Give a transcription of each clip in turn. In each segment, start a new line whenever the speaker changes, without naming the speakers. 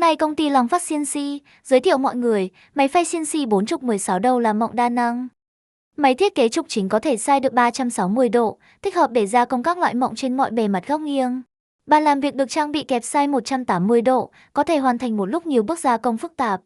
Hôm nay công ty lòng phát CNC giới thiệu mọi người máy phay CNC 4 trục 16 đầu là Mộng đa năng. Máy thiết kế trục chính có thể xoay được 360 độ, thích hợp để gia công các loại mộng trên mọi bề mặt góc nghiêng. Bàn làm việc được trang bị kẹp xoay 180 độ, có thể hoàn thành một lúc nhiều bước gia công phức tạp.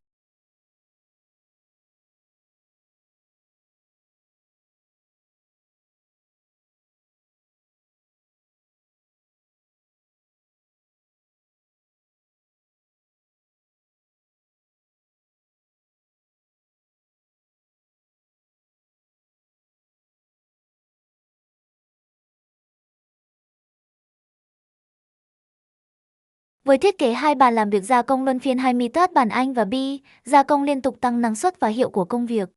Với thiết kế hai bàn làm việc gia công luân phiên 20 tấc bàn Anh và Bi, gia công liên tục tăng năng suất và hiệu của công việc.